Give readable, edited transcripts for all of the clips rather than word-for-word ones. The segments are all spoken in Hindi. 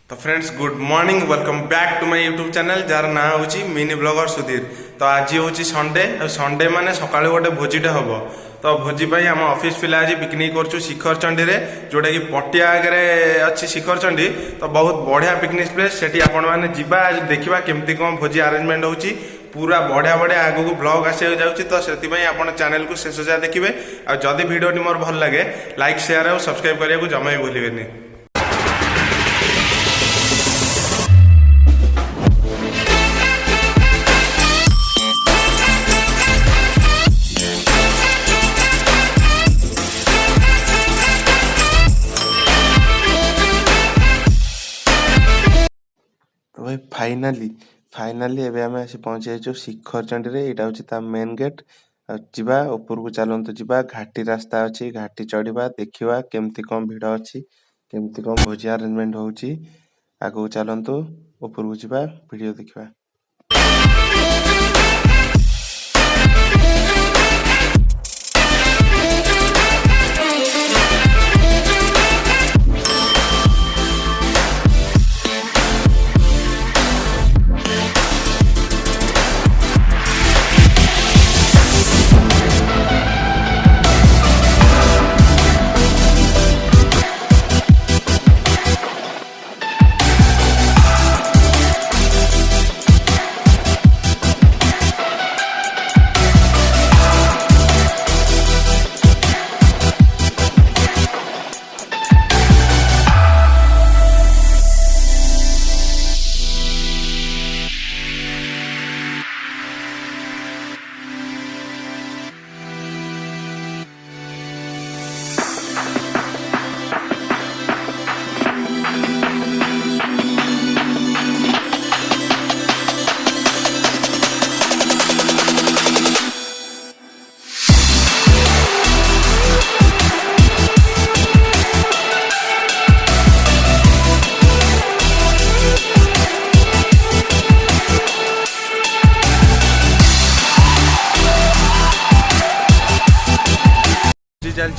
तो friends good morning welcome back to my YouTube channel जार ना हूँ मिनी ब्लॉगर सुधीर। तो आज हूँ संडे संडे माने सका गोटे भोजीटे हम तो भोजी आम ऑफिस पिला आज पिकनिक कर शिखरचंडी रे जोटा कि पटिया आगे अच्छी शिखरचंडी। तो बहुत बढ़िया पिकनिक प्लेस से आपण मैंने जावा आज देखा केमती कौन भोजी अरेंजमेंट होची पूरा बढ़िया बढ़िया आगू को ब्लॉग आसे जाऊँगी। तो से आपण चैनल को शेष जाए देखिए और जदि वीडियो मोर भल लगे लाइक शेयर और सब्सक्राइब करने को जमा भी भूलें। तो भाई फाइनाली एबे आमे आसी पहुंचे जो शिखरचंडी रे एटा होची ता मेन गेट जिबा ऊपर को चलंतु जिबा घाटी रास्ता अछि घाटी चढ़िबा देखिबा केमती कोन भिड़ अछि केमती कोन भोजी अरेंजमेंट होउची आगो चलंतु ऊपर को जिबा वीडियो देखिबा।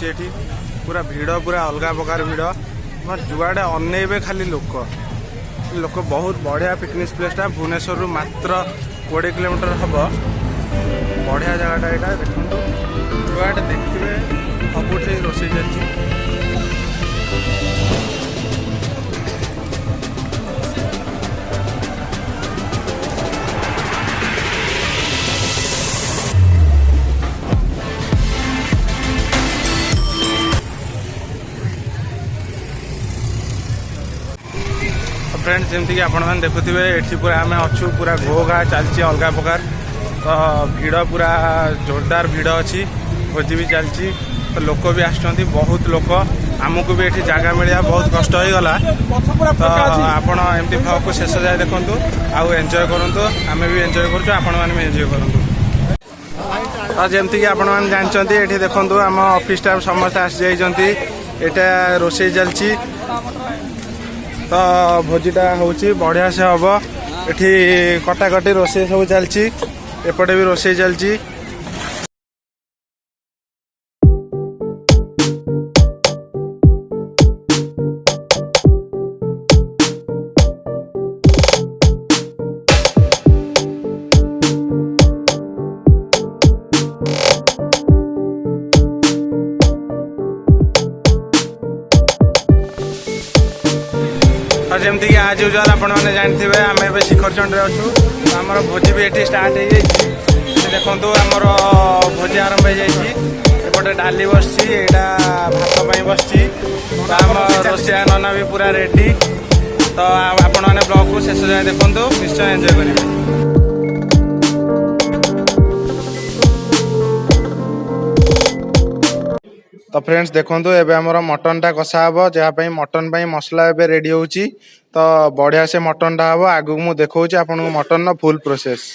चलती पूरा भिड़ पूरा अलग प्रकार भिड़ जुआड़े अनेबे खाली लोक लोक बहुत बढ़िया पिकनिक प्लेसटा भुवनेश्वर मात्र 20 किलोमीटर हम बढ़िया जगहटा यहाँ देखो जुआड़े देखिए सबुठ रोषे चलती। फ्रेंड्स जमती कि आपण मैंने देखुवे ये पूरा आम अच्छू पूरा घो घा चलती अलग प्रकार तो भिड़ पूरा जोरदार भिड़ अच्छी भोजी भी चलती तो लोक भी आसुँच बहुत लोक आमको भी ये जगह मिलवा बहुत कष्ट हो गला। तो आपण एमती ब्लॉग को शेष जाए देखूँ आउ एंजॉय करूँ आम भी एंजॉय कर एंजॉय करूँ। तो जमती कि आपण मैंने जानते ये देखूँ आम ऑफिस स्टाफ समस्त आसी जाइए यहाँ रोषे चलती तो भोजीटा होची बढ़िया से हम ये कटाकटी रोषे सब चलती एपटे भी रोषे चलती। जमती कि आज यूजुआल आपण मैंने जानते आम ए शिखरचंडी अच्छु आमर भोजी भी ये स्टार्ट हो देखो आमर भोजी आरंभ हो जापटे डाली बस भात बस आम रोषिया नना भी पूरा रेडी। तो आपण मैंने ब्लॉग को शेष जाए देखो निश्चय एंजॉय करेंगे। तो फ्रेंड्स देखो एबे हमर मटन टा कषा हम जहाँपाई मटन मसला एबे रेडी होची तो बढ़िया से मटन टा हम आगू मु देखौची आपन को मटन न फुल प्रोसेस।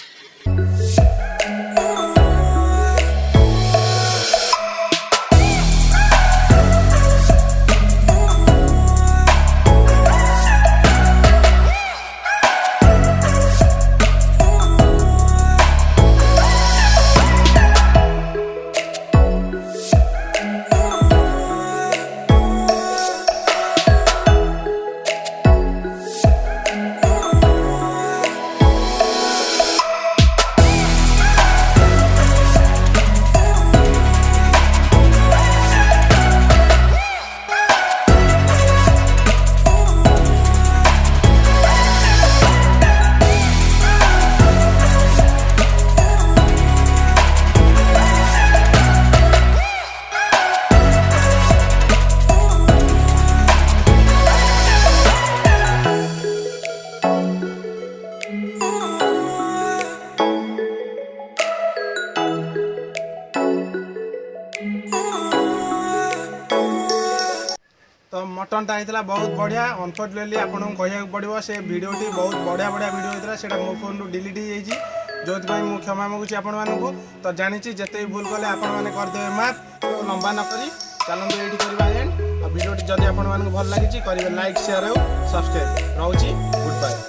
मटनटा होता बहुत बढ़िया। अनफर्चुनेटली आपको कहूँ पड़ो से भिडटी बहुत बढ़िया बढ़िया भिड होता है मो फोन रू डिलीट हो जाइए जो मुझे क्षमा मांगुची आपण मानू तो जानी जिते भी भूल कले आपण मैंने करदे माफ तो लंबा न करी चलते ये करवा एंड भिडियो जदि आपण भल लगी करेंगे लाइक शेयर और सब्सक्राइब रोची गुड बाय।